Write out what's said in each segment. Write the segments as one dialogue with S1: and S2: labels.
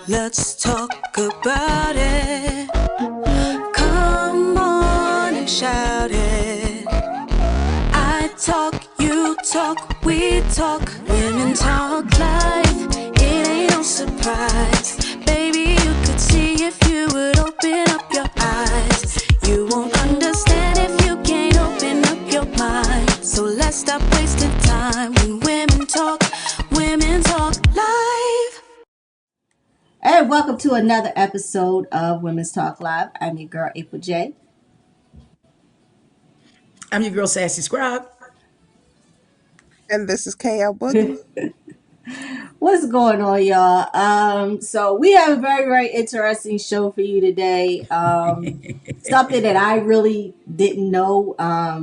S1: Let's talk about it. Come on and shout it. I talk, you talk, we talk. Women talk life. It ain't no surprise. Baby, you could see if you would open up your eyes. You won't understand if you can't open up your mind. So let's stop wasting time when women talk live.
S2: Hey, welcome to another episode of Women's Talk Live. I'm your girl, April J.
S3: I'm your girl, SassyScribe.
S4: And this is KL Boogie.
S2: What's going on, y'all? So we have a very, very interesting show for you today. Something that I really didn't know,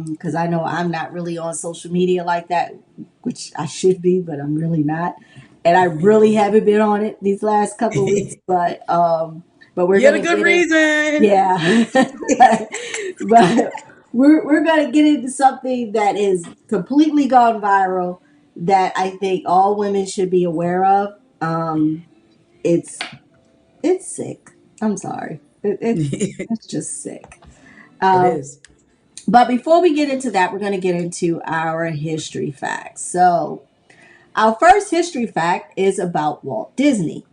S2: because I know I'm not really on social media like that, which I should be, but I'm really not. And I really haven't been on it these last couple of weeks, but we're
S3: You had
S2: gonna
S3: a good
S2: get
S3: reason.
S2: yeah, but we're gonna get into something that is completely gone viral that I think all women should be aware of. It's sick. I'm sorry. It's just sick.
S3: It is.
S2: But before we get into that, we're going to get into our history facts. So, our first history fact is about Walt Disney.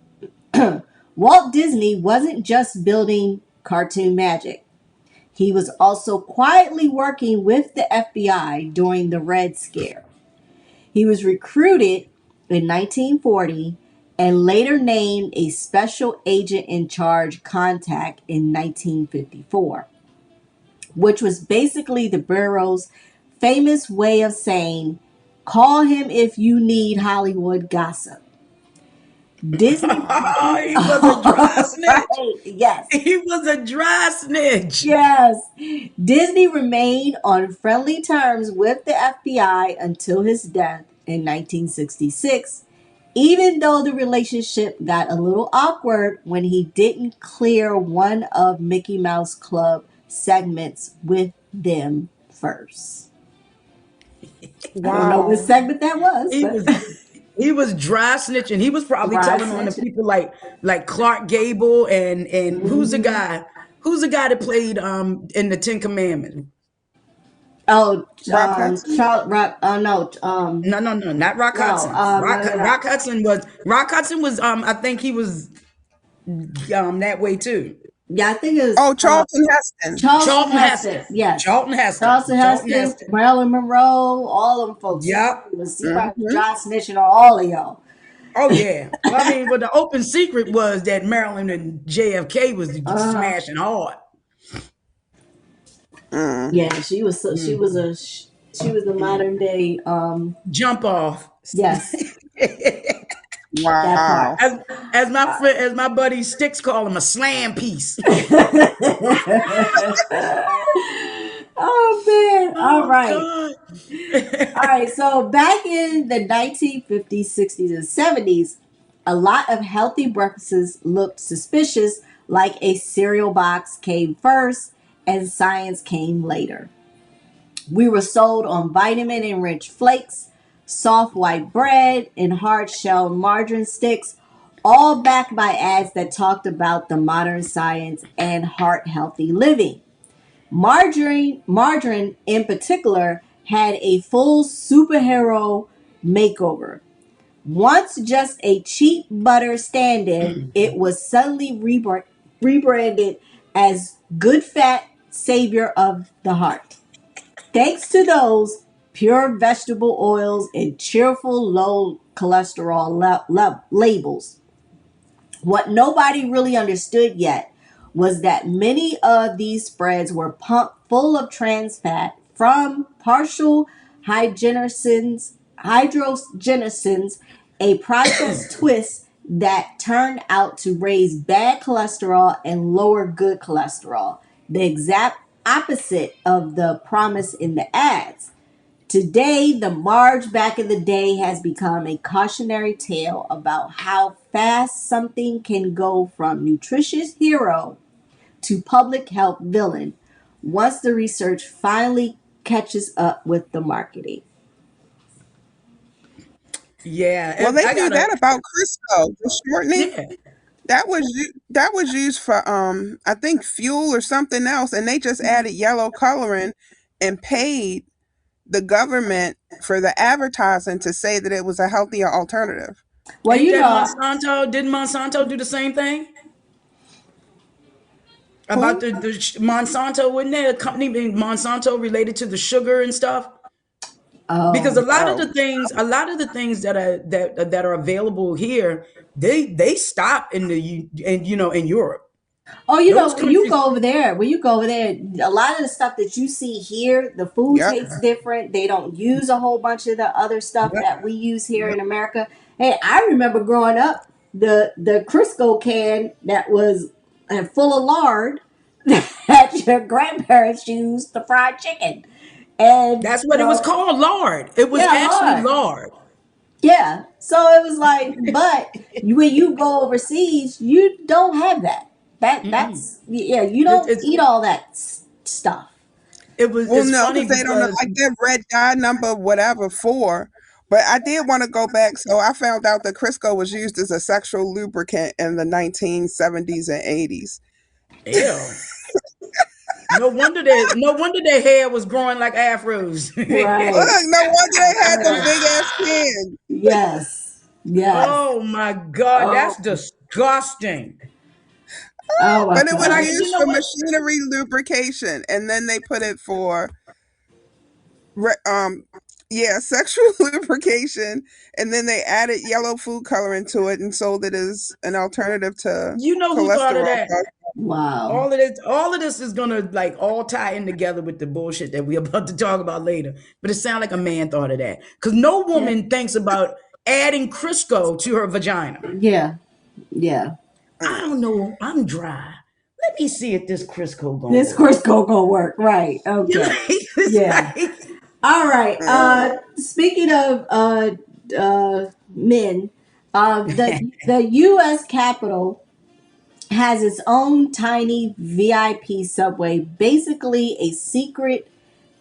S2: Walt Disney wasn't just building cartoon magic. He was also quietly working with the FBI during the Red Scare. He was recruited in 1940 and later named a special agent in charge contact in 1954, which was basically the Bureau's famous way of saying, call him if you need Hollywood gossip. Disney.
S3: He was a dry snitch.
S2: Right, yes.
S3: He was a dry snitch.
S2: Yes. Disney remained on friendly terms with the FBI until his death in 1966, even though the relationship got a little awkward when he didn't clear one of Mickey Mouse Club segments with them first. I don't know what segment that was.
S3: He was dry snitching. He was probably telling on the people like Clark Gable and who's the guy? Who's the guy that played in the Ten Commandments?
S2: Oh,
S4: Rock Hudson?
S2: Rock. No,
S3: not Rock Hudson. Rock Hudson was I think he was that way too.
S2: Yeah, I think it was.
S4: Charlton Heston.
S2: Charlton Heston. Yes.
S3: Charlton Heston.
S2: Charlton Heston. Marilyn Monroe. All of them folks.
S3: Yep.
S2: See John snitching on all of y'all.
S3: Oh yeah. I mean, but the open secret was that Marilyn and JFK was smashing hard.
S2: Yeah, she was the modern day
S3: jump off.
S2: Yes.
S4: Wow.
S3: As my buddy Sticks call him, a slam piece.
S2: Oh man. All right. All right. So back in the 1950s, 60s, and 70s, a lot of healthy breakfasts looked suspicious, like a cereal box came first and science came later. We were sold on vitamin-enriched flakes, soft white bread, and hard-shell margarine sticks, all backed by ads that talked about the modern science and heart-healthy living. Margarine in particular had a full superhero makeover. Once just a cheap butter stand-in, it was suddenly rebranded as good fat savior of the heart. Thanks to those pure vegetable oils and cheerful low cholesterol labels. What nobody really understood yet was that many of these spreads were pumped full of trans fat from partial hydrogenases, a processed twist that turned out to raise bad cholesterol and lower good cholesterol, the exact opposite of the promise in the ads. Today, the Marge back in the day has become a cautionary tale about how fast something can go from nutritious hero to public health villain once the research finally catches up with the marketing.
S3: Yeah.
S4: Well, they do that about Crisco, the shortening.
S3: Yeah.
S4: that was used for I think fuel or something else, and they just added yellow coloring and paid the government for the advertising to say that it was a healthier alternative.
S2: Well,
S3: Ain't
S2: you
S3: that
S2: know,
S3: Monsanto? Didn't Monsanto do the same thing? About
S4: Who?
S3: the Monsanto, wasn't there a company named Monsanto related to the sugar and stuff? Because
S2: oh,
S4: Oh,
S3: a lot of the things that are available here, they stop in in Europe.
S2: oh, you know,
S3: Those countries,
S2: when you go over there, a lot of the stuff that you see here, the food
S4: yep,
S2: tastes different. They don't use a whole bunch of the other stuff
S3: yep,
S2: that we use here
S4: yep.
S2: in America. Hey, I remember growing up, the Crisco can that was full of lard that your grandparents used to fry chicken, and
S3: that's what it was called, lard. It was
S2: yeah,
S3: actually
S2: lard.
S3: lard.
S2: Yeah. So it was like, but when you go overseas, you don't have that.
S3: Mm-mm.
S2: That's yeah, you
S3: It,
S2: don't
S3: it's
S2: eat all that stuff.
S4: Well,
S3: it's
S4: no,
S3: funny
S4: because they don't know,
S3: because
S4: like their red dye number, whatever, for. But I did want to go back. So I found out that Crisco was used as a sexual lubricant in the 1970s and 80s.
S3: ew. No wonder their hair was growing like afros.
S2: Right.
S4: Look, no wonder they had them
S2: Right.
S4: big ass cans.
S2: Yes. Yes.
S3: Oh my God, that's
S2: Oh.
S3: disgusting.
S2: Oh my
S4: But it
S3: But
S4: was
S2: God.
S3: you
S4: used
S3: know
S4: for
S3: what?
S4: machinery lubrication, and then they put it for re- um yeah, sexual lubrication, and then they added yellow food coloring to it and sold it as an alternative to
S3: You know who thought of
S4: cholesterol.
S3: that?
S2: Wow.
S3: All of this is gonna like all tie in together with the bullshit that we're about to talk about later. But it sounds like a man thought of that. Because no
S2: Yeah.
S3: woman thinks about adding Crisco to her vagina.
S2: Yeah. Yeah.
S3: I don't know. I'm dry. Let me see if this Crisco gonna
S2: This
S3: work.
S2: course go work. Right.
S3: You
S2: Okay.
S3: know, it's
S2: Yeah.
S3: like,
S2: All right.
S4: Mm.
S2: Speaking of men, the U.S. Capitol has its own tiny VIP subway, basically a secret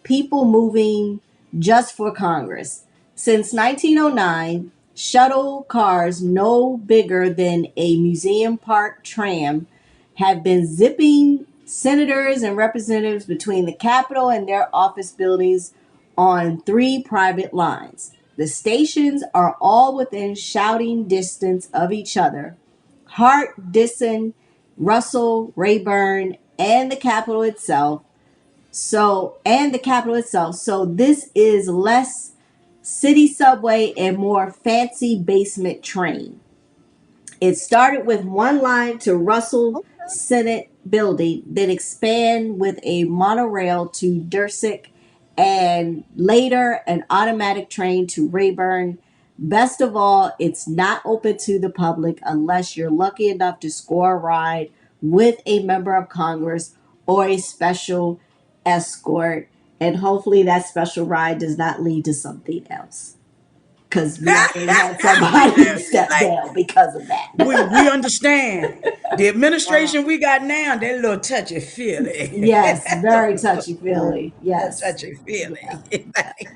S2: people moving just for Congress. Since 1909, shuttle cars no bigger than a museum park tram have been zipping senators and representatives between the Capitol and their office buildings on three private lines. The stations are all within shouting distance of each other. Hart, Disson, Russell, Rayburn, and the Capitol itself. And the Capitol itself. So this is less city subway and more fancy basement train. It started with one line to Russell Senate Building, then expand with a monorail to Dersick, and later an automatic train to Rayburn. Best of all, it's not open to the public unless you're lucky enough to score a ride with a member of Congress or a special escort. And hopefully that special ride does not lead to something else. Because we already had somebody
S3: it's
S2: step
S3: like
S2: down because of
S3: we
S2: that.
S3: understand the
S2: Wow.
S3: administration we got now. That little touchy feely,
S2: Yes, very touchy
S4: Mm.
S2: feely. Yes.
S3: touchy
S2: Yeah.
S3: feely.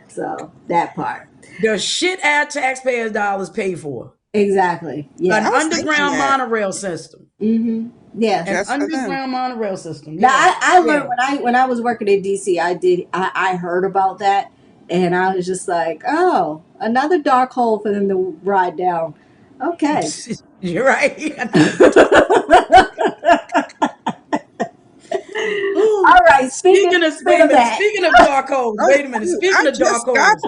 S2: So that part.
S3: The shit our taxpayers' dollars pay for.
S2: Exactly.
S3: An
S4: I was
S2: Yes.
S4: thinking
S3: underground
S4: that
S3: monorail system.
S2: Yes.
S3: An
S4: just for them.
S3: underground monorail system.
S2: Now
S3: Yeah,
S2: I
S3: yeah.
S2: learned when I was working in DC, I heard about that and I was just like, oh, another dark hole for them to ride down. Okay.
S3: You're right.
S2: All
S3: Ooh,
S2: right.
S3: wait
S2: Speaking
S3: a
S2: of
S3: minute.
S2: that.
S3: Speaking of dark holes,
S4: Oh,
S3: wait a minute.
S4: shoot,
S3: Speaking
S4: I
S3: of dark
S4: just got
S3: holes,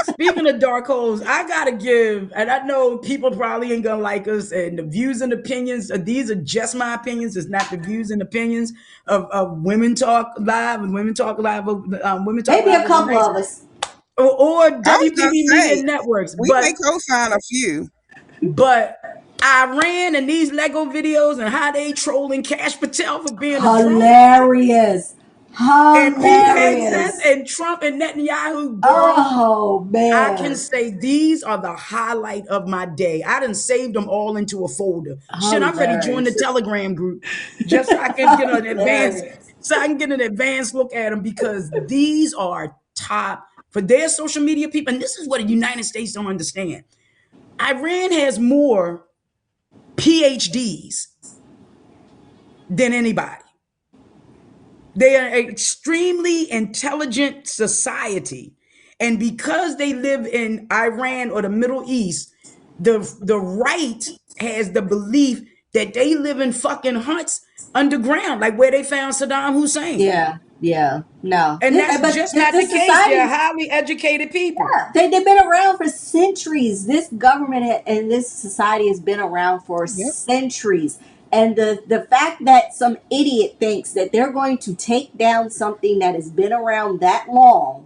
S3: speaking of dark holes, I gotta give, and I know people probably ain't gonna like us, and the views and opinions, these are just my opinions. It's not the views and opinions of Women Talk Live and Women Talk
S2: Maybe
S3: Live
S2: a
S3: is a
S2: couple
S3: nice,
S2: of us.
S3: or
S4: I was gonna
S3: WPB Media
S4: say
S3: Networks,
S4: we may co-sign a few.
S3: but Iran and these Lego videos and how they trolling Cash Patel for being a drone.
S2: Hilarious.
S3: And Pete Hegseth
S2: Hilarious.
S3: and Trump and Netanyahu, girl,
S2: Oh
S3: I can
S2: man.
S3: say these are the highlight of my day. I done saved them all into a folder. Shit, I'm ready to join the
S2: Hilarious.
S3: Telegram group just so I can get an advance,
S2: Hilarious.
S3: so I can get an advanced look at them because these are top for their social media people. And this is what the United States don't understand. Iran has more PhDs than anybody. They are an extremely intelligent society. And because they live in Iran or the Middle East, the right has the belief that they live in fucking huts underground, like where they found Saddam Hussein.
S2: Yeah, yeah, no.
S3: And that's
S2: But
S3: just not the
S2: this
S3: case. They're
S2: society,
S3: highly educated people.
S2: yeah, they've been around for centuries. This government and this society has been around for
S4: Yep.
S2: centuries. And the fact that some idiot thinks that they're going to take down something that has been around that long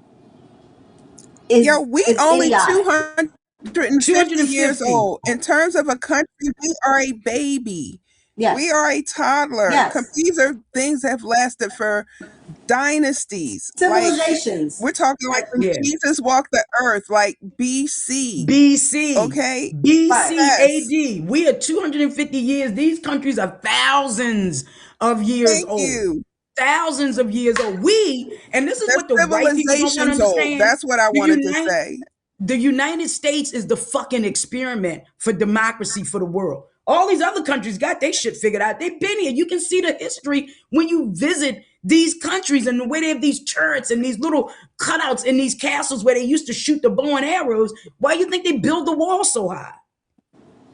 S4: Yo, we
S2: is
S4: only
S2: idiotic.
S4: 250 years
S3: 250.
S4: old. In terms of a country, we are a baby. We
S2: Yes,
S4: are a toddler.
S2: yes.
S4: These are things that have lasted for dynasties. Like,
S2: Civilizations.
S4: we're talking like when
S3: Yeah.
S4: Jesus walked the earth, like BC.
S3: BC,
S4: Okay?
S2: Right.
S3: BC,
S4: Yes.
S3: AD. We are 250 years. These countries are thousands of years
S4: Thank
S3: old.
S4: you.
S3: Thousands of years old. And this is
S4: They're
S3: what the white people don't want to
S4: civilizations old.
S3: understand.
S4: That's what I
S3: The
S4: wanted to
S3: United,
S4: say.
S3: the United States is the fucking experiment for democracy for the world. All these other countries got their shit figured out. They've been here. You can see the history when you visit these countries and the way they have these turrets and these little cutouts in these castles where they used to shoot the bow and arrows. Why do you think they build the wall so high?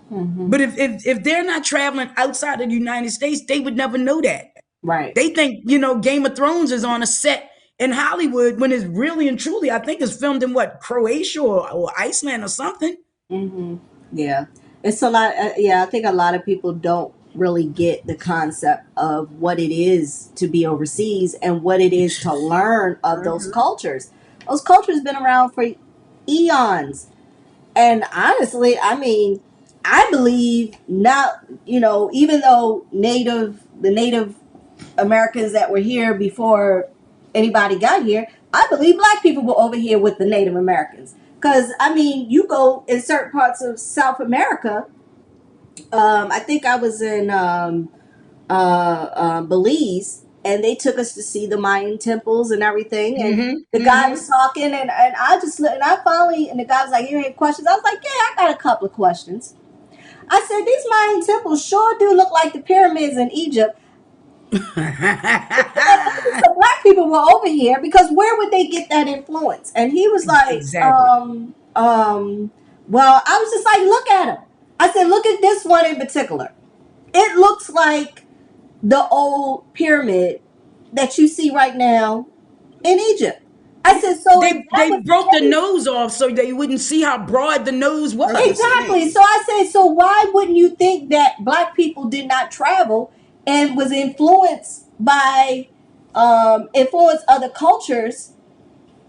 S2: Hmm.
S3: But if they're not traveling outside of the United States, they would never know that.
S2: Right.
S3: They think, Game of Thrones is on a set in Hollywood when it's really and truly, I think it's filmed in what, Croatia or Iceland or something.
S2: Hmm. Yeah. It's a lot. Yeah, I think a lot of people don't really get the concept of what it is to be overseas and what it is to learn of those
S4: Mhm.
S2: cultures. Those cultures been around for eons. And honestly, I mean, I believe now, even though the Native Americans that were here before anybody got here, I believe black people were over here with the Native Americans. Because, I mean, you go in certain parts of South America. I think I was in Belize, and they took us to see the Mayan temples and everything. And
S3: Mm-hmm.
S2: the guy
S3: Mm-hmm.
S2: was talking, and I just, and I finally, and the guy was like, "You have any questions?" I was like, "Yeah, I got a couple of questions." I said, "These Mayan temples sure do look like the pyramids in Egypt. The black people were over here because where would they get that influence?" And he was like,
S3: Exactly.
S2: well, I was just like, "Look at him." I said, "Look at this one in particular. It looks like the old pyramid that you see right now in Egypt." I said, "So if that
S3: They
S2: was
S3: broke
S2: the
S3: the
S2: case,
S3: nose off so they wouldn't see how broad the nose
S4: Of the
S3: was.
S2: exactly."
S4: snake.
S2: So I said, "So why wouldn't you think that black people did not travel and was influenced by influence other cultures?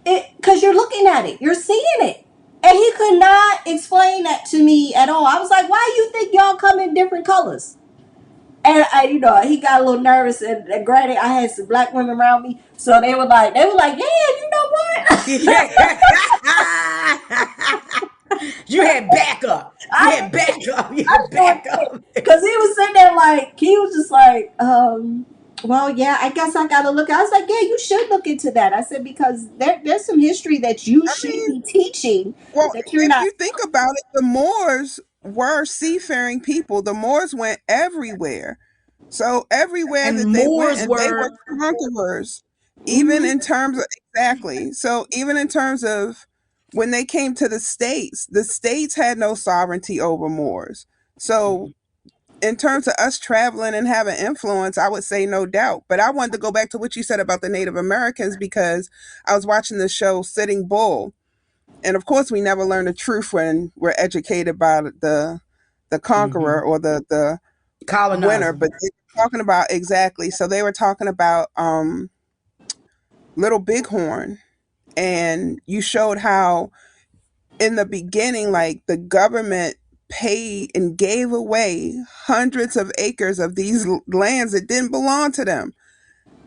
S2: Because you're looking at it, you're seeing it." And he could not explain that to me at all. I was like, "Why do you think y'all come in different colors?" And he got a little nervous. And granted, I had some black women around me, so they were like, "Yeah, you know what?"
S3: You had backup. You
S2: I
S3: had backup. You
S2: I
S3: had
S2: sure did.
S3: backup.
S2: Because he was sitting there like, he was just like, well, yeah, I guess I got to look. I was like, "Yeah, you should look into that." I said, "Because there's some history that you
S4: I
S2: should
S4: mean,
S2: be teaching
S4: well,
S2: that you're
S4: if
S2: not."
S4: you think about it, the Moors were seafaring people. The Moors went everywhere. So everywhere
S3: And
S4: that they went,
S3: Moors
S4: and they were
S3: were,
S4: conquerors, even
S2: Hmm.
S4: in terms of exactly. So even in terms of when they came to the states had no sovereignty over Moors. So in terms of us traveling and having influence, I would say no doubt. But I wanted to go back to what you said about the Native Americans because I was watching the show Sitting Bull, and of course we never learn the truth when we're educated by the conqueror or the winner,
S3: colonizer.
S4: but they were talking about exactly, so they were talking about Little Bighorn, and you showed how in the beginning, like, the government paid and gave away hundreds of acres of these lands that didn't belong to them,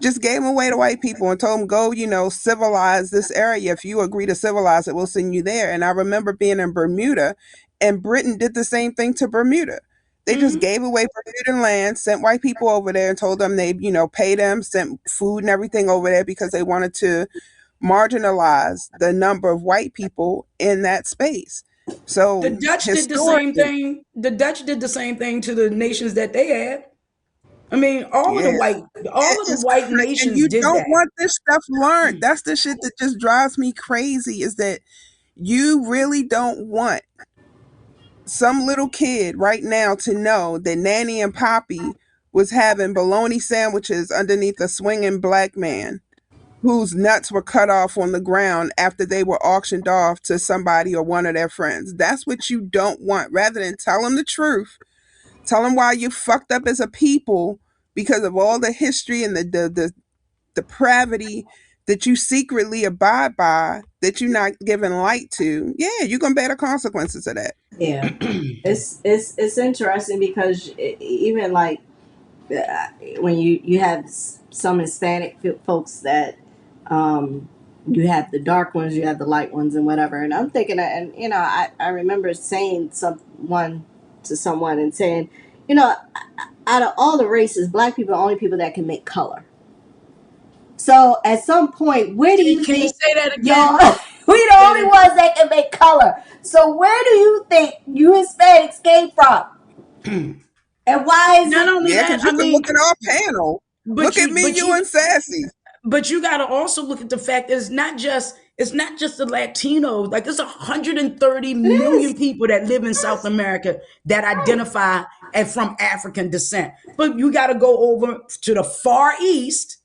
S4: just gave them away to white people and told them, go, civilize this area. If you agree to civilize it, we'll send you there. And I remember being in Bermuda, and Britain did the same thing to Bermuda. They just
S3: Mhm.
S4: gave away Bermudan land, sent white people over there and told them they, pay them, sent food and everything over there because they wanted to marginalize the number of white people in that space.
S3: The
S4: So
S3: Dutch did the same
S4: historically,
S3: thing. The Dutch did the same thing to the nations that they had. I mean,
S4: yeah,
S3: all of the white
S4: and
S3: nations
S4: you
S3: did
S4: don't
S3: that.
S4: want this stuff learned. That's the shit that just drives me crazy. Is that you really don't want some little kid right now to know that Nanny and Poppy was having bologna sandwiches underneath a swinging black man whose nuts were cut off on the ground after they were auctioned off to somebody or one of their friends. That's what you don't want. Rather than tell them the truth, tell them why you fucked up as a people because of all the history and the depravity that you secretly abide by, that you're not giving light to. Yeah, you're gonna bear the consequences of that.
S2: Yeah, it's interesting because even like uh, when you have some Hispanic folks that um, you have the dark ones, you have the light ones, and whatever. And I'm thinking, and I remember saying someone to someone and saying, you know, out of all the races, black people are the only people that can make color. So at some point, where do you
S3: Can you
S2: think
S3: say that
S2: y'all?
S3: again?
S2: We the
S3: Say
S2: only
S3: that.
S2: ones that can make color. So where do you think you Hispanics came from? And why is
S3: Not
S2: it?
S3: only
S4: Yeah,
S3: that,
S4: because
S3: I
S4: you can look
S3: mean,
S4: at our panel.
S3: but
S4: Look at
S3: you,
S4: me,
S3: but
S4: you,
S3: you,
S4: and Sassy.
S3: but you got to also look at the fact that it's not just the Latinos. Like there's
S2: It
S3: 130 million
S2: is.
S3: people that live in South
S2: Yes.
S3: America that
S2: Right.
S3: identify as from African descent. But you got to go over to the Far East,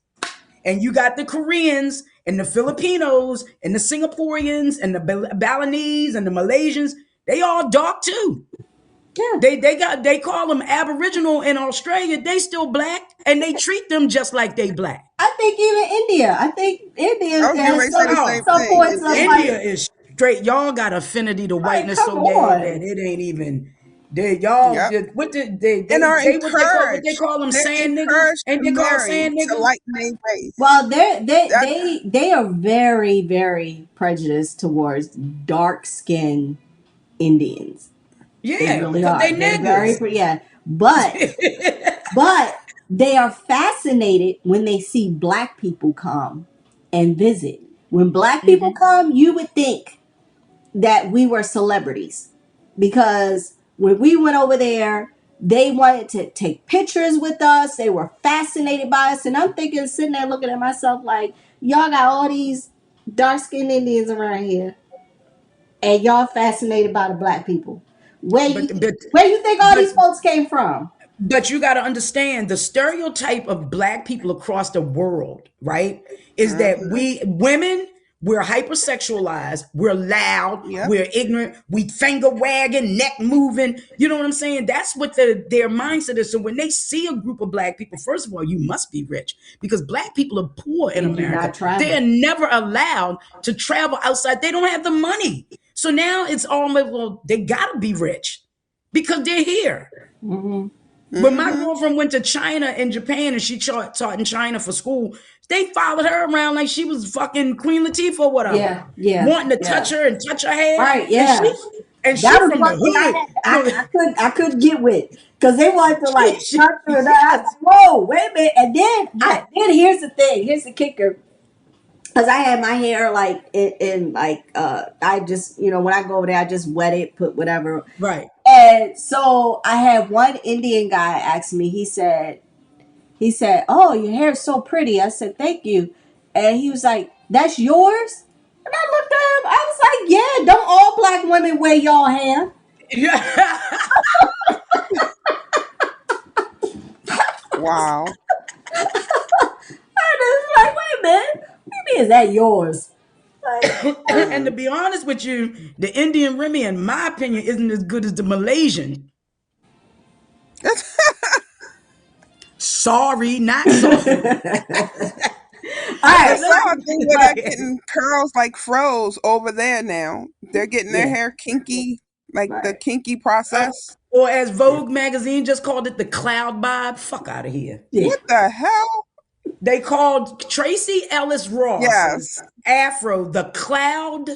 S3: and you got the Koreans and the Filipinos and the Singaporeans and the Balinese and the Malaysians. They all dark too.
S2: Yeah.
S3: They call them Aboriginal in Australia. They still black, and they treat them just like they black.
S2: I think even India. I think
S4: I
S2: India
S4: was getting
S2: has
S4: ready to say the
S3: Oh,
S4: same
S2: some
S4: thing.
S2: points
S4: In
S2: of like,
S3: India is straight. Y'all got affinity to whiteness
S2: come
S3: so bad that
S2: on.
S3: it ain't even. They y'all
S4: yep.
S3: what did
S4: And are
S3: they what they
S4: encouraged.
S3: call them,
S4: They're
S3: sand niggas?
S4: encouraged to
S3: Ain't they called
S4: marry
S3: sand
S4: to
S3: niggas?
S4: lighten their race.
S2: Well, they
S4: That
S2: they they are very very prejudiced towards dark skinned Indians. They
S3: Yeah,
S2: really
S3: because they
S2: are. They're very
S3: niggas.
S2: yeah. But they are fascinated when they see black people come and visit. When black people
S3: Hmm.
S2: come, you would think that we were celebrities because when we went over there, they wanted to take pictures with us. They were fascinated by us, and I'm thinking, sitting there looking at myself like, y'all got all these dark skinned Indians around here, and y'all fascinated by the black people. Where you
S3: But but
S2: where you think all
S3: but
S2: these folks came from?
S3: But you got to understand the stereotype of black people across the world, right? Is that
S4: mm-hmm.
S3: we women, we're hypersexualized, we're loud,
S4: Yep.
S3: we're ignorant, we finger wagging, neck moving. You know what I'm saying? That's what their mindset is. So when they see a group of black people, first of all, you must be rich because black people are poor in
S2: They do
S3: America.
S2: not
S3: They
S2: travel.
S3: are never allowed to travel outside. They don't have the money. So now it's almost, well, they gotta be rich because they're here.
S2: Hmm.
S3: When my
S4: Mm-hmm.
S3: girlfriend went to China and Japan and she taught in China for school, they followed her around like she was fucking Queen Latifah or whatever,
S2: Yeah, yeah,
S3: wanting to touch
S2: yeah.
S3: her and touch her hair.
S2: Right,
S3: And she
S2: yeah.
S3: and
S2: That
S3: she
S2: was
S3: from the
S2: one thing
S3: hood. No,
S2: I couldn't get with because they wanted to like
S3: she,
S2: touch her. And I was like, whoa, wait a minute. And then
S3: yeah,
S2: here's the thing. Here's the kicker. Because I had my hair like in like I just when I go over there I just wet it, put whatever.
S3: right.
S2: And so I had one Indian guy ask me. He said, "Oh, your hair is so pretty." I said, "Thank you." And he was like, "That's yours?" And I looked at him. I was like, "Yeah, don't all black women wear y'all hair?"
S3: Yeah.
S4: Wow.
S2: I was like, "Wait a minute, what do you mean is that yours?" Like,
S3: And to be honest with you, the Indian Remy, in my opinion, isn't as good as the Malaysian. Sorry, not sorry.
S2: all
S4: I
S2: right,
S4: saw a thing where they're
S3: Like,
S4: getting curls like froze over there now. They're getting their
S2: yeah,
S4: hair kinky, like the
S2: right,
S4: kinky process.
S3: or as
S2: yeah,
S3: Vogue magazine just called it, the cloud bob. Fuck out of here.
S2: yeah.
S4: What the hell?
S3: They called Tracy Ellis Ross's
S4: Yes.
S3: afro the cloud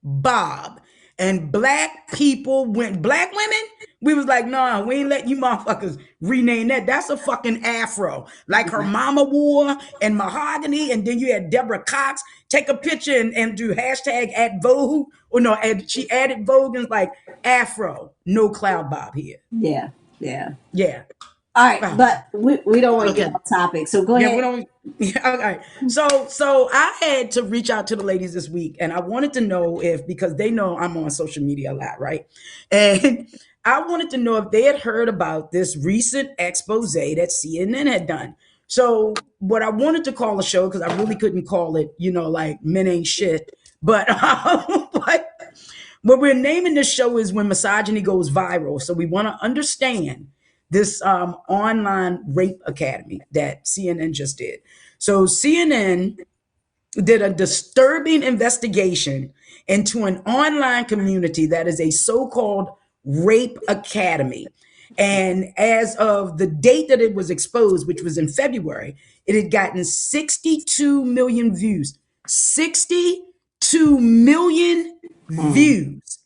S3: bob. And black women, we was like, nah, we ain't letting you motherfuckers rename that. That's a fucking afro. Like her mama wore and mahogany. And then you had Deborah Cox take a picture and do hashtag at Vogue. Or no, she added Vogue and like afro, no cloud bob here.
S2: Yeah, yeah.
S3: Yeah.
S2: All right,
S3: Oh,
S2: but we don't want to get
S3: okay.
S2: off topic. So go
S3: Yeah,
S2: ahead.
S3: we don't. Yeah, okay. So I had to reach out to the ladies this week, and I wanted to know if because they know I'm on social media a lot, right? And I wanted to know if they had heard about this recent expose that CNN had done. So what I wanted to call a show because I really couldn't call it, like men ain't shit, but what we're naming this show is when misogyny goes viral. So we want to understand this online rape academy that CNN just did. So CNN did a disturbing investigation into an online community that is a so-called rape academy. And as of the date that it was exposed, which was in February, it had gotten 62 million views. 62 million
S2: Mm.
S3: views.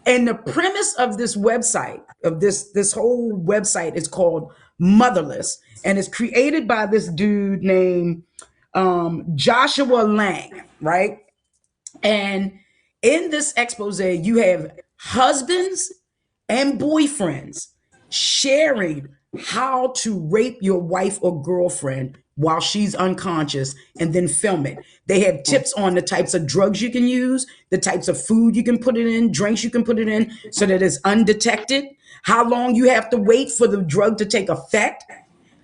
S3: And the premise of this website, of this whole website, is called Motherless, and it's created by this dude named Joshua Lang, right? And in this expose, you have husbands and boyfriends sharing how to rape your wife or girlfriend while she's unconscious and then film it. They have tips on the types of drugs you can use, the types of food you can put it in, drinks you can put it in so that it's undetected, how long you have to wait for the drug to take effect.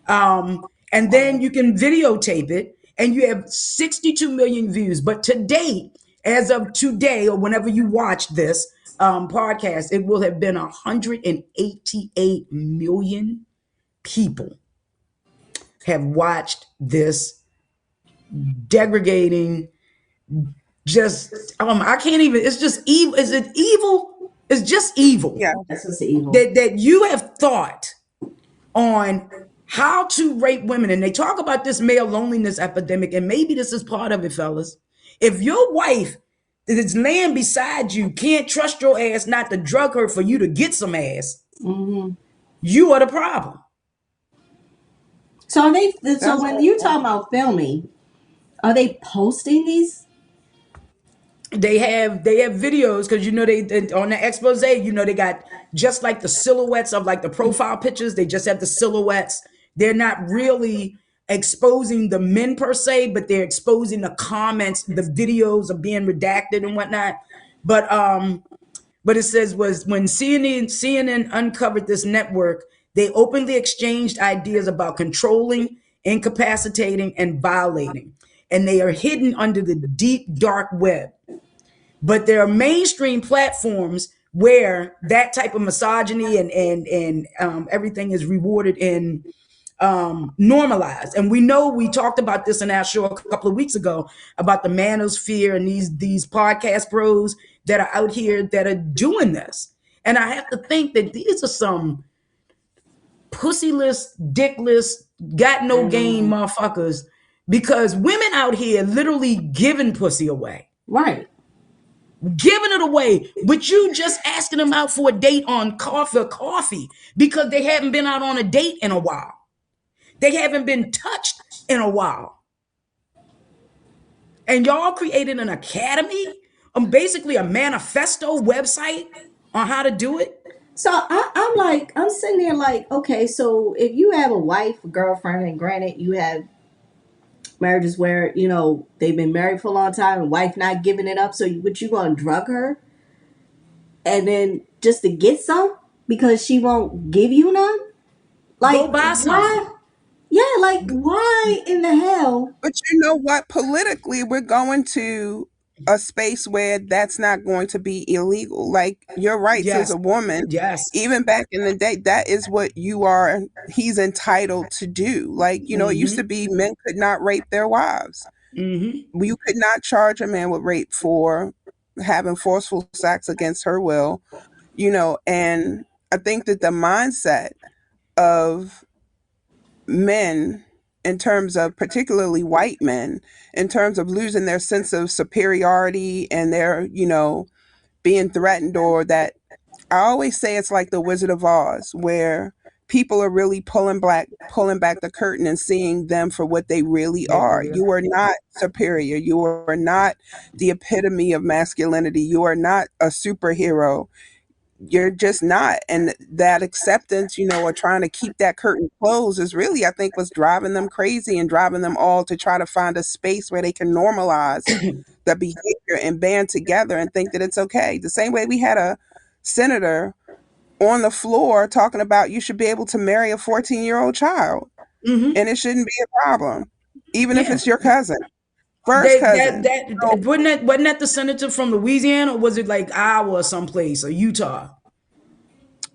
S3: And then you can videotape it and you have 62 million views. But to date, as of today, or whenever you watch this podcast, it will have been 188 million people have watched this degrading, just, I can't even, it's just evil. Is it evil? It's just evil
S4: Yeah.
S2: That's just evil.
S3: that you have thought on how to rape women. And they talk about this male loneliness epidemic, and maybe this is part of it, fellas. If your wife that is laying beside you can't trust your ass not to drug her for you to get some ass, you are the problem.
S2: So are they? So
S4: That's
S2: when you talk about filming, are they posting these?
S3: They have videos because they on the expose, they got just like the silhouettes of like the profile pictures. They just have the silhouettes. They're not really exposing the men per se, but they're exposing the comments. The videos are being redacted and whatnot. But it says was when CNN uncovered this network, they openly exchanged ideas about controlling, incapacitating, and violating, and they are hidden under the deep dark web. But there are mainstream platforms where that type of misogyny and everything is rewarded and normalized. And we know we talked about this in our show a couple of weeks ago about the manosphere and these podcast bros that are out here that are doing this. And I have to think that these are some pussyless, dickless, got no game motherfuckers because women out here literally giving pussy away.
S2: Right.
S3: Giving it away, but you just asking them out for a date on coffee because they haven't been out on a date in a while. They haven't been touched in a while. And y'all created an academy, basically a manifesto website on how to do it.
S2: So I'm sitting there like, okay, so if you have a wife, a girlfriend, and granted you have marriages where they've been married for a long time and wife not giving it up, so what you gonna drug her and then just to get some because she won't give you none? Like
S3: Go buy some.
S2: why? Yeah, like why in the hell?
S4: But you know what? Politically, we're going to a space where that's not going to be illegal. Like your rights as
S3: Yes.
S4: a woman,
S3: Yes.
S4: even back in the day, that is what he's entitled to do. Like, it used to be men could not rape their wives. You could not charge a man with rape for having forceful sex against her will, and I think that the mindset of men, in terms of particularly white men, in terms of losing their sense of superiority and their being threatened, or that I always say it's like the Wizard of Oz, where people are really pulling back the curtain and seeing them for what they really
S3: They
S4: are.
S3: really are.
S4: You are not superior. You are not the epitome of masculinity. You are not a superhero. You're just not. And that acceptance, or trying to keep that curtain closed is really, I think, what's driving them crazy and driving them all to try to find a space where they can normalize the behavior and band together and think that it's okay. The same way we had a senator on the floor talking about you should be able to marry a 14-year-old child
S3: Mm-hmm.
S4: and it shouldn't be a problem, even if
S3: Yeah.
S4: it's your cousin, first
S3: They that
S4: cousin. So
S3: that wasn't that the senator from Louisiana, or was it like Iowa or someplace, or Utah?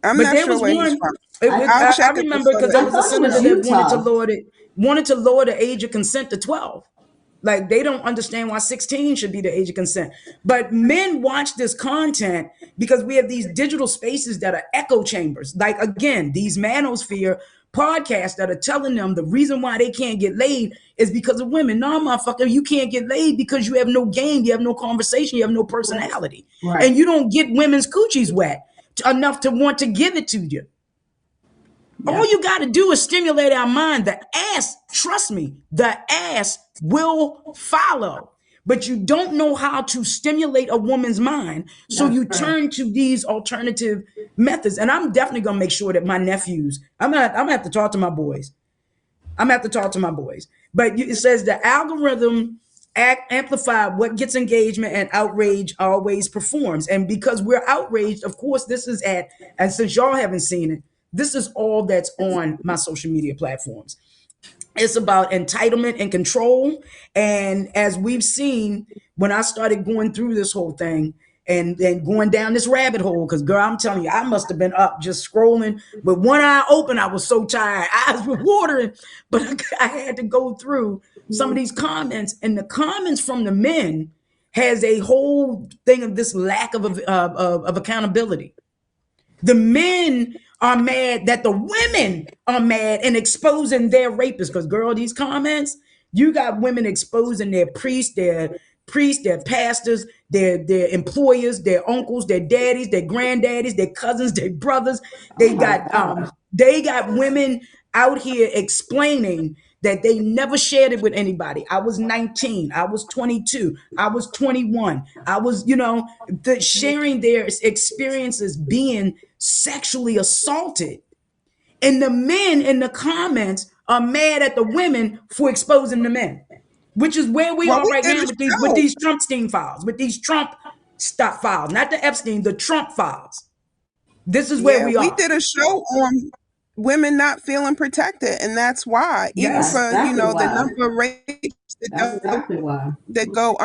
S4: I'm
S3: But
S4: not
S3: there
S4: sure
S3: was
S4: where he's
S3: one.
S4: from.
S2: I
S4: I'll
S3: I
S4: check it
S3: remember
S4: before
S3: because there
S2: I
S3: was a
S2: thought it
S3: senator
S2: was
S3: that
S2: Utah.
S3: wanted to lower the age of consent to 12. Like they don't understand why 16 should be the age of consent. But men watch this content because we have these digital spaces that are echo chambers. Like again, these manosphere podcasts that are telling them the reason why they can't get laid is because of women. No, motherfucker, you can't get laid because you have no game, you have no conversation, you have no
S2: Right.
S3: personality.
S2: Right.
S3: And you don't get women's coochies wet enough to want to give it to you. All
S2: Yeah.
S3: you got to do is stimulate our mind. The ass, trust me, the ass will follow. But you don't know how to stimulate a woman's mind. So
S2: That's
S3: you
S2: right.
S3: turn to these alternative methods. And I'm definitely going to make sure that my nephews, I'm gonna have to talk to my boys. I'm gonna have to talk to my boys. But it says the algorithm amplify what gets engagement, and outrage always performs. And because we're outraged, of course, this is and since y'all haven't seen it, this is all that's on my social media platforms. It's about entitlement and control. And as we've seen, when I started going through this whole thing and then going down this rabbit hole, because girl, I'm telling you, I must have been up just scrolling with one eye open. I was so tired, eyes were watering, but I had to go through some of these comments, and the comments from the men has a whole thing of this lack of accountability. The men are mad that the women are mad and exposing their rapists. Because, girl, these comments, you got women exposing their pastors, their employers, their uncles, their daddies, their granddaddies, their cousins, their brothers.
S2: Oh
S3: They
S2: my
S3: got
S2: God.
S3: they got women out here explaining that they never shared it with anybody. I was 19, I was 22, I was 21. I was, sharing their experiences being sexually assaulted. And the men in the comments are mad at the women for exposing the men, which is where we
S4: well,
S3: are
S4: we
S3: right
S4: did
S3: now
S4: a
S3: with these
S4: show.
S3: Trumpstein files, with these Trump stop files, not the Epstein, the Trump files. This is where
S4: Yeah,
S3: we
S4: we
S3: are.
S4: did a show on women not feeling protected, and that's why. Even
S2: That's
S3: Yes.
S4: for
S2: exactly
S4: the
S2: why.
S4: number of rapes
S2: That's exactly why.
S4: that go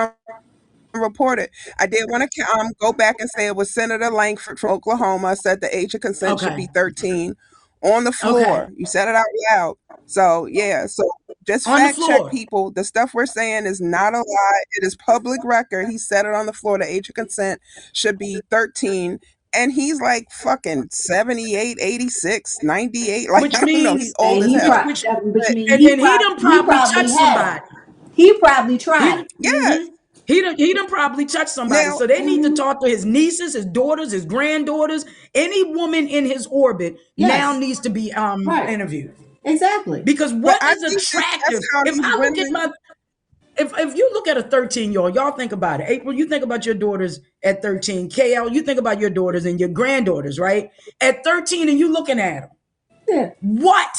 S4: unreported. I did want to go back and say it was Senator Langford from Oklahoma said the age of consent should
S3: Okay.
S4: be 13 on the
S3: Okay.
S4: floor. You said it out loud. So yeah, so just
S3: On the
S4: fact check
S3: floor.
S4: people. The stuff we're saying is not a lie. It is public record. He said it on the floor. The age of consent should be 13. And he's like fucking 78, 86, 98. Like,
S3: Which
S4: I don't know. He's
S3: means
S4: old
S2: And
S4: as
S2: he
S3: which
S4: hell.
S3: which
S2: which
S4: But
S2: means
S3: and he done
S2: he
S3: probably
S2: probably
S3: touched
S2: had.
S3: somebody.
S2: He probably
S3: He
S2: tried.
S3: done,
S4: yes.
S3: he done probably touched somebody.
S4: Now,
S3: So they need to talk to his nieces, his daughters, his granddaughters. Any woman in his orbit now
S2: Yes.
S3: needs to be
S2: Right.
S3: interviewed.
S2: Exactly.
S3: Because
S4: but
S3: what
S4: I
S3: is
S4: think that's
S3: attractive?
S4: how
S3: If
S4: these
S3: I look at
S4: women.
S3: my if you look at a 13-year-old, y'all think about it. April, you think about your daughters at 13. KL, you think about your daughters and your granddaughters, right? At 13, and you looking at them.
S2: Yeah.
S3: What?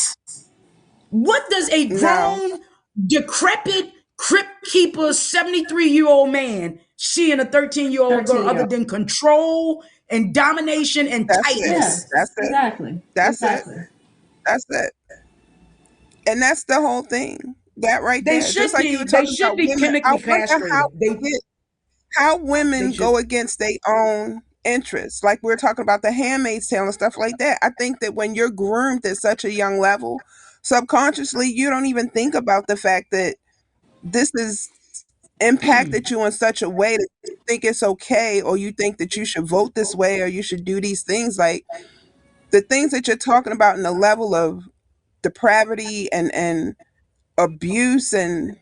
S3: What does a
S4: No,
S3: grown, decrepit, crypt keeper, 73-year-old man see in a 13-year-old girl
S2: 13-year
S3: other
S2: old.
S3: than control and domination and
S4: that's it.
S2: Yeah.
S3: tightness?
S4: That's it.
S2: Exactly.
S4: That's it.
S2: Exactly.
S4: That's it. And that's the whole thing. That right
S3: They
S4: there. Just
S3: should
S4: like you were
S3: be they
S4: talking
S3: should
S4: about
S3: be
S4: women, I
S3: chemically
S4: wonder
S3: castrated.
S4: how
S3: They
S4: women
S3: should.
S4: go against their own interests. Like we are talking about the Handmaid's Tale and stuff like that. I think that when you're groomed at such a young level, subconsciously you don't even think about the fact that this is impacted you in such a way that you think it's okay, or you think that you should vote this way, or you should do these things. Like the things that you're talking about in the level of depravity and abuse, and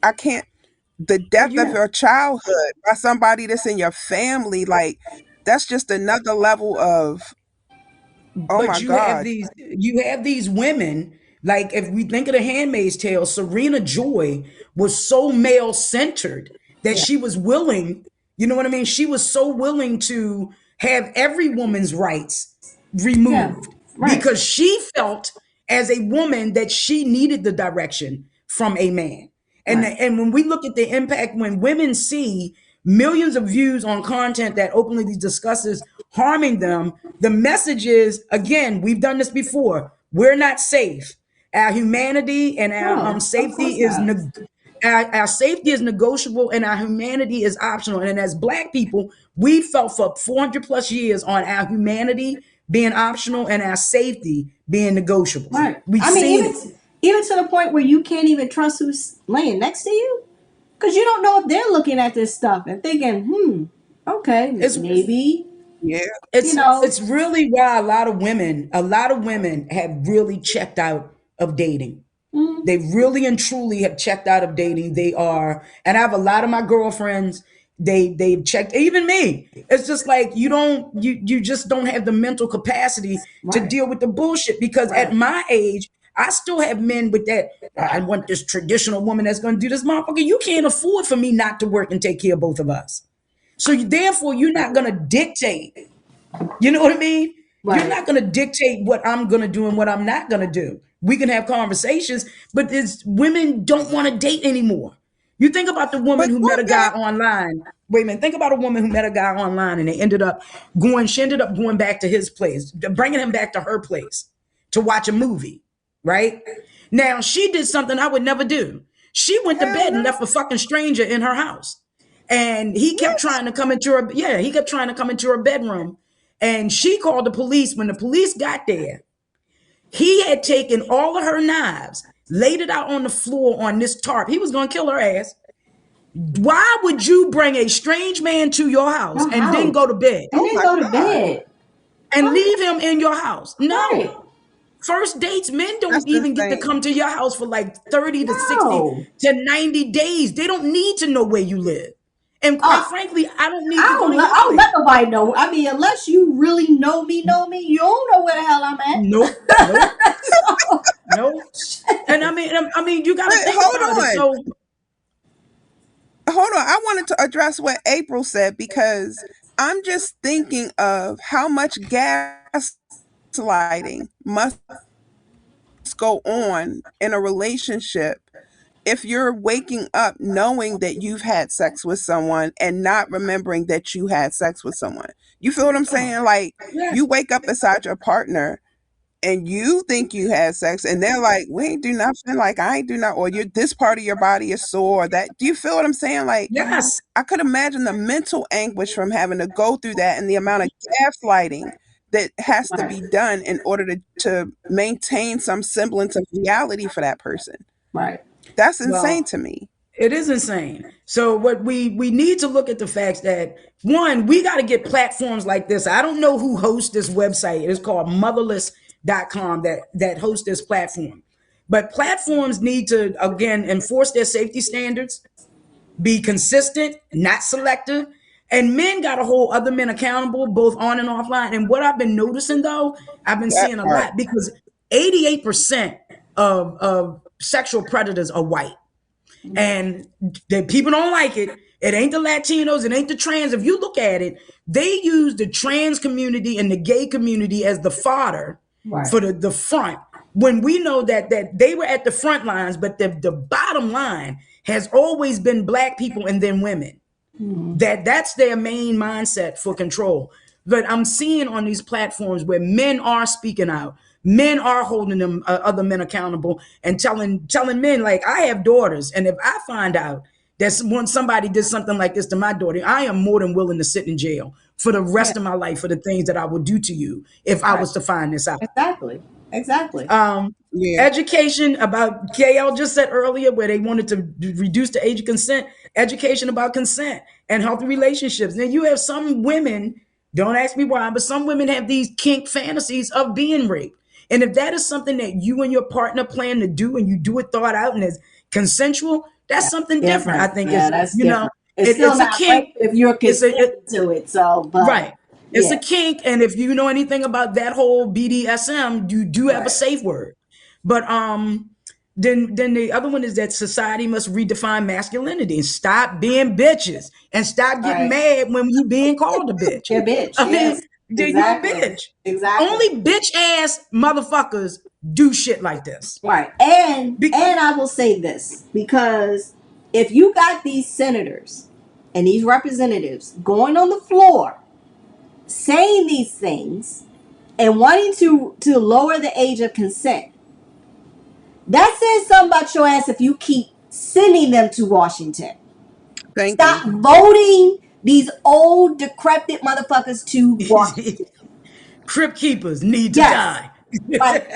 S4: I can't the
S3: Oh
S4: death of
S3: yeah.
S4: your childhood by somebody that's in your family, like that's just another level of, oh
S3: But
S4: my God.
S3: you have these women, like if we think of the Handmaid's Tale, Serena Joy was so male centered that
S2: Yeah.
S3: she was willing, you know what I mean? She was so willing to have every woman's rights
S2: Yeah.
S3: removed
S2: Right.
S3: because she felt as a woman that she needed the direction from a man. And
S2: Right.
S3: and when we look at the impact when women see millions of views on content that openly discusses harming them, the message is again, we've done this before. We're not safe. Our humanity and our
S2: No, of course
S3: safety is
S2: not.
S3: our safety is negotiable and our humanity is optional. And as Black people, we felt for 400 plus years on our humanity being optional and our safety being negotiable.
S2: Right.
S3: We've
S2: I mean,
S3: seen it.
S2: even to the point where you can't even trust who's laying next to you because you don't know if they're looking at this stuff and thinking, okay,
S3: It's
S2: maybe,
S4: Yeah.
S2: you
S3: it's
S2: know.
S3: it's really why a lot of women have really checked out of dating.
S2: Mm,
S3: They really and truly have checked out of dating. They are, and I have a lot of my girlfriends. They've checked, even me. It's just like you just don't have the mental capacity to
S2: right.
S3: deal with the bullshit because at
S2: Right.
S3: my age, I still have men with that. I want this traditional woman that's going to do this, motherfucker. You can't afford for me not to work and take care of both of us. So therefore, you're not going to dictate. You know what I mean? You're
S2: Right.
S3: not going to dictate what I'm going to do and what I'm not going to do. We can have conversations, but there's women don't want to date anymore. You think about the woman
S4: But
S3: who met
S4: don't
S3: a guy
S4: that,
S3: online. Wait a minute. Think about a woman who met a guy online and they ended up going. She ended up going back to his place, bringing him back to her place to watch a movie. Right now, she did something I would never do. She went to
S4: hell
S3: bed and
S4: no.
S3: left a fucking stranger in her house. And he kept
S4: What?
S3: trying to come into her, yeah, he kept trying to come into her bedroom. And she called the police. When the police got there, he had taken all of her knives, laid it out on the floor on this tarp. He was going to kill her ass. Why would you bring a strange man to your house
S2: Your
S3: and then go
S2: house.
S3: to bed
S2: And
S4: Oh
S2: then
S4: my
S2: go to
S4: God.
S2: bed.
S3: and
S2: Huh?
S3: leave him in your house?
S2: Right.
S3: No. First dates, men
S4: That's
S3: don't even get to
S4: insane.
S3: come to your house for like 30 to 60
S2: No.
S3: to 90 days. They don't need to know where you live. And quite
S2: Uh,
S3: frankly, I don't need to
S2: I
S3: go
S2: don't,
S3: to your
S2: I don't
S3: place.
S2: let nobody know. I mean, unless you really know me, you don't know where the hell I'm
S3: Nope, nope,
S2: at. So,
S3: nope. And I mean, you got
S4: But
S3: to think
S4: hold
S3: about it.
S4: on.
S3: So,
S4: Hold on. I wanted to address what April said because I'm just thinking of how much gaslighting must go on in a relationship if you're waking up knowing that you've had sex with someone and not remembering that you had sex with someone. You feel what I'm saying? Like
S3: yes,
S4: you wake up beside your partner and you think you had sex and they're like, we ain't do nothing, like I ain't do nothing, or you this part of your body is sore. That, do you feel what I'm saying? Like
S3: yes,
S4: I could imagine the mental anguish from having to go through that and the amount of gaslighting that has to
S2: right.
S4: be done in order to maintain some semblance of reality for that person.
S2: Right.
S4: That's insane
S3: well,
S4: to me.
S3: it is insane. So what we need to look at the facts that one, we got to get platforms like this. I don't know who hosts this website. It's called motherless.com that hosts this platform. But platforms need to again enforce their safety standards, be consistent, not selective. And men got to hold other men accountable, both on and offline. And what I've been noticing though, I've been
S4: That
S3: seeing a
S4: part.
S3: lot because 88% of sexual predators are white. And the people don't like it. It ain't the Latinos, it ain't the trans. If you look at it, they use the trans community and the gay community as the fodder
S2: Right.
S3: for the front. When we know that they were at the front lines, but the bottom line has always been black people and then women. That's their main mindset for control. But I'm seeing on these platforms where men are speaking out, men are holding them other men accountable and telling men like I have daughters, and if I find out that when somebody did something like this to my daughter, I am more than willing to sit in jail for the
S2: Yeah.
S3: rest of my life for the things that I would do to you if I
S2: Right.
S3: was to find this out.
S2: Exactly. Exactly.
S4: Yeah.
S3: Education about KL just said earlier where they wanted to reduce the age of consent, education about consent and healthy relationships. Then you have some women, don't ask me why, but some women have these kink fantasies of being raped. And if that is something that you and your partner plan to do and you do it thought out and is consensual, That's something different. I
S2: Different.
S3: think
S2: Yeah,
S3: is,
S2: that's different. It's still
S3: it's a
S2: not
S3: kink.
S2: rape if you're
S3: It's a,
S2: consenting to it. So, but
S3: Right. It's a
S2: yeah,
S3: kink, and if you know anything about that whole BDSM, you do have a
S2: right,
S3: safe word. But then the other one is that society must redefine masculinity and stop being bitches and stop getting
S2: right.
S3: mad when you being called a bitch.
S2: Yeah, bitch.
S3: I mean,
S2: Yes,
S3: you a
S2: exactly,
S3: bitch.
S2: exactly.
S3: Only bitch ass motherfuckers do shit like this.
S2: Right. And I will say this because if you got these senators and these representatives going on the floor saying these things and wanting to lower the age of consent, that says something about your ass if you keep sending them to Washington.
S4: Thank you.
S2: Stop voting these old decrepit motherfuckers to Washington.
S3: Crypt keepers need to
S2: Yes.
S3: die.
S2: Like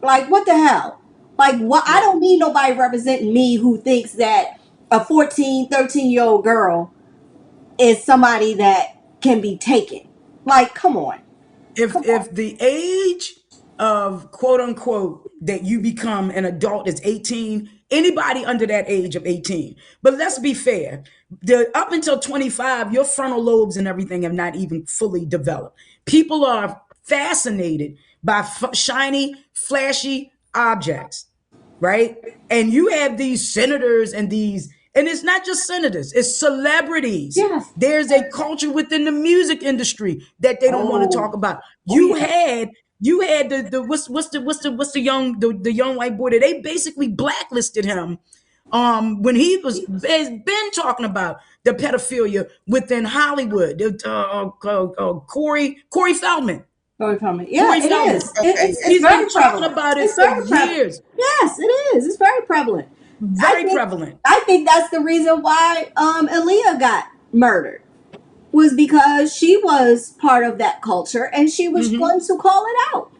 S2: Like, what the hell? Like, what? I
S3: Yeah.
S2: don't need nobody representing me who thinks that a 14, 13-year old girl is somebody that can be taken. Like, come on. Come on.
S3: If the age of quote unquote that you become an adult is 18, anybody under that age of 18. But let's be fair, the up until 25, your frontal lobes and everything have not even fully developed. People are fascinated by shiny, flashy objects, right? And you have these senators and it's not just senators, it's celebrities.
S2: Yes.
S3: There's a culture within the music industry that they don't want to
S2: Oh.
S3: talk about.
S2: Oh, yeah.
S3: You had the what's the young the young white boy that they basically blacklisted him when he has been talking about the pedophilia within Hollywood. Corey Feldman.
S2: Going from it. Yeah,
S3: Corey
S2: it
S3: Feldman.
S2: is.
S4: Okay.
S2: It's
S3: He's been
S2: very
S3: talking
S2: prevalent.
S3: about it
S2: It's
S3: for
S2: very prevalent.
S3: years.
S2: Yes, it is. It's very prevalent. I
S3: Very
S2: think
S3: prevalent.
S2: I think that's the reason why Aaliyah got murdered was because she was part of that culture and she was
S3: Hmm.
S2: going to call it out.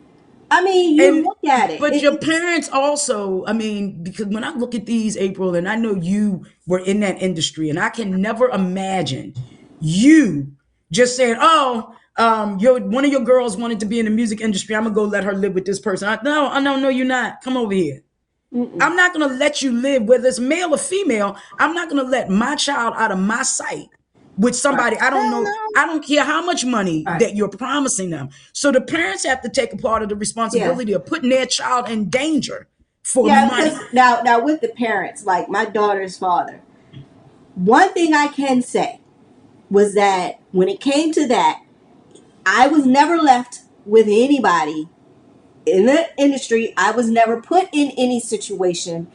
S2: I mean, you
S3: And
S2: look at it.
S3: but your parents also, I mean, because when I look at these, April, and I know you were in that industry, and I can never imagine you just saying, "Oh, your one of your girls wanted to be in the music industry. I'm gonna go let her live with this person." No, you're not. Come over here.
S2: Mm-mm.
S3: I'm not gonna let you live, whether it's male or female. I'm not gonna let my child out of my sight with
S2: Right.
S3: somebody I don't
S4: Hell
S3: know.
S4: no.
S3: I don't care how much money
S2: Right.
S3: that you're promising them. So the parents have to take a part of the
S2: Yeah.
S3: responsibility of putting their child in danger for
S2: Yeah, because
S3: money.
S2: now with the parents, like my daughter's father, one thing I can say was that when it came to that, I was never left with anybody in the industry. I was never put in any situation.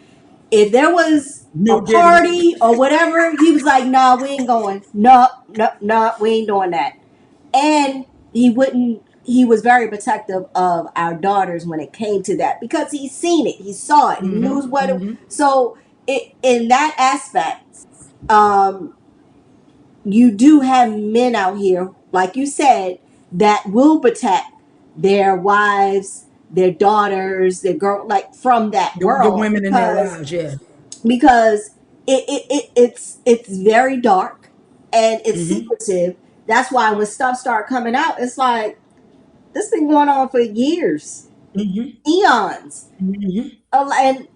S2: If there was a
S3: No Diddy.
S2: party or whatever, he was like, "No, we ain't going. No, no, no, we ain't doing that." And he wouldn't. He was very protective of our daughters when it came to that because he's seen it, he saw it, he knew
S3: Hmm.
S2: what.
S3: Hmm.
S2: So in that aspect, um, you do have men out here, like you said, that will protect their wives, their daughters, their girl, like from that
S3: The
S2: world
S3: women in their
S2: because
S3: lives, yeah.
S2: it's very dark and it's
S3: Hmm.
S2: secretive. That's why when stuff start coming out, it's like this been going on for years,
S3: Hmm.
S2: eons.
S3: Hmm.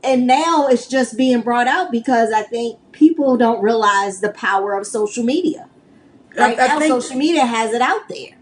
S2: And now it's just being brought out because I think people don't realize the power of social media. Right
S3: I
S2: now,
S3: think
S2: social media has it out there.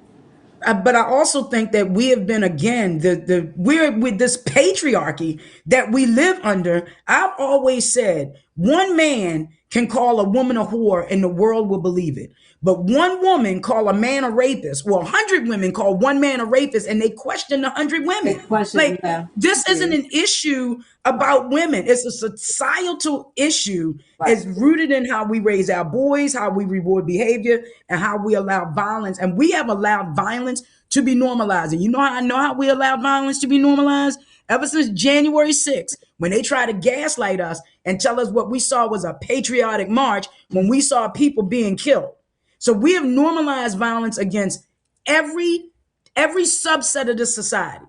S3: but I also think that we have been again the we're with this patriarchy that we live under. I've always said one man can call a woman a whore and the world will believe it. But one woman call a man a rapist, well, 100 women call one man a rapist, and they question the 100 women.
S2: Big question,
S3: Like
S2: yeah.
S3: this
S2: It
S3: isn't
S2: is.
S3: an issue
S2: Right,
S3: about women. It's a societal issue.
S2: right.
S3: It's rooted in how we raise our boys, how we reward behavior, and how we allow violence. And we have allowed violence to be normalized. And you know how I know how we allowed violence to be normalized? Ever since January 6th, when they tried to gaslight us and tell us what we saw was a patriotic march, when we saw people being killed. So we have normalized violence against every every subset of this society.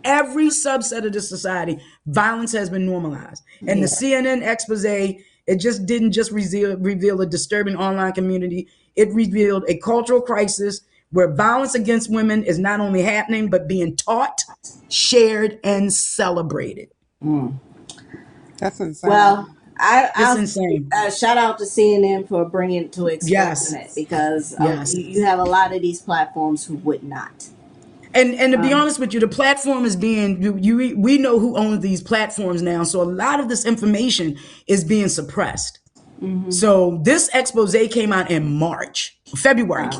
S3: Every subset of this society, violence has been normalized. And the
S2: Yeah,
S3: CNN expose, it just didn't just reveal a disturbing online community. It revealed a cultural crisis where violence against women is not only happening, but being taught, shared, and celebrated.
S4: That's insane.
S2: Well,
S3: It's
S2: I'll
S3: insane.
S2: shout out to CNN for bringing to exposing
S3: Yes,
S2: it, because
S3: yes.
S2: you have a lot of these platforms who would not.
S3: And to be
S2: Um,
S3: honest with you, the platform is being we know who owns these platforms now, so a lot of this information is being suppressed.
S2: mhm.
S3: So this expose came out in March, February.
S2: Wow.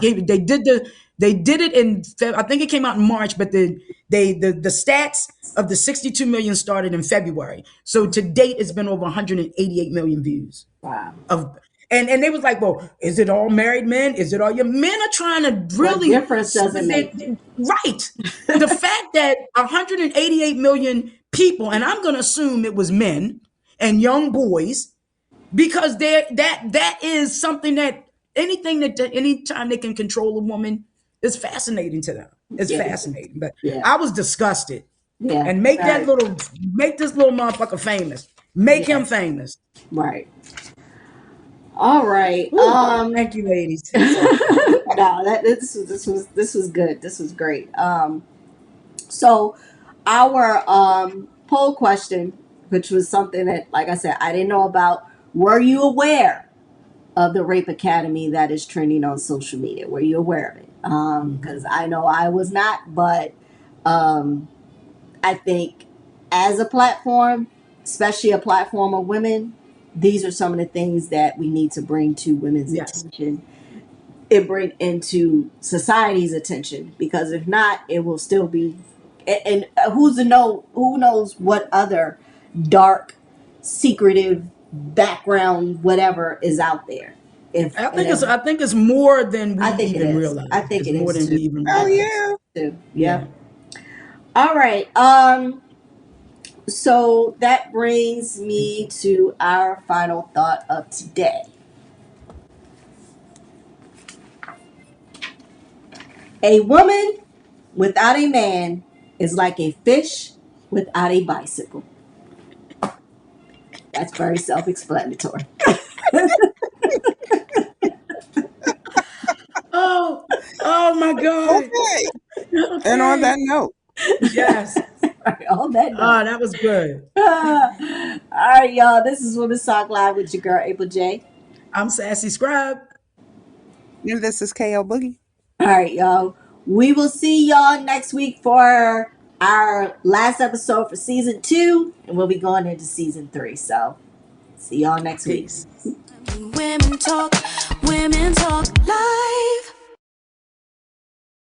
S3: They did it in I think it came out in March, but the stats of the 62 million started in February. So to date, it's been over 188 million views
S2: Wow.
S3: of. And they was like, well, is it all married men? Is it all your men are trying to
S2: What
S3: really
S2: difference does it make?
S3: right. The fact that 188 million people, and I'm going to assume it was men and young boys, because that is something that anytime they can control a woman is fascinating to them. It's
S2: Yeah.
S3: fascinating. But
S2: Yeah.
S3: I was disgusted.
S2: Yeah.
S3: And
S2: Right.
S3: make this little motherfucker famous. Make him
S2: Yes.
S3: famous.
S2: Right. All right.
S3: Woo. Thank you, ladies.
S2: No, this was good. This was great. So our poll question, which was something that, like I said, I didn't know about. Were you aware of the Rape Academy that is trending on social media? Were you aware of it? Because I know I was not, but um, I think as a platform, especially a platform of women, these are some of the things that we need to bring to women's
S3: Yes.
S2: attention and bring into society's attention, because if not, it will still be. And who knows what other dark, secretive background, whatever is out there. If and if
S3: I think it's more than we
S2: I think it
S3: even
S2: is.
S3: realize.
S2: I think
S3: It's
S2: it
S3: more
S2: is
S3: than
S2: too.
S3: we even
S2: I
S4: Oh
S2: think
S3: realize.
S4: yeah.
S2: so too.
S3: Yeah.
S2: Yep. All right. So that brings me to our final thought of today. A woman without a man is like a fish without a bicycle. That's very self-explanatory.
S3: Oh, oh my God.
S4: Okay. And on
S3: Okay.
S4: that note,
S3: Yes.
S2: Right, on that note.
S3: Oh, that was good.
S2: All right, y'all. This is Women's Talk Live with your girl April J.
S3: I'm Sassy Scribe.
S4: and this is KL Boogie.
S2: All right, y'all. We will see y'all next week for our last episode for season 2, and we'll be going into season 3. So, see y'all next week.
S3: Peace.
S1: Women talk live.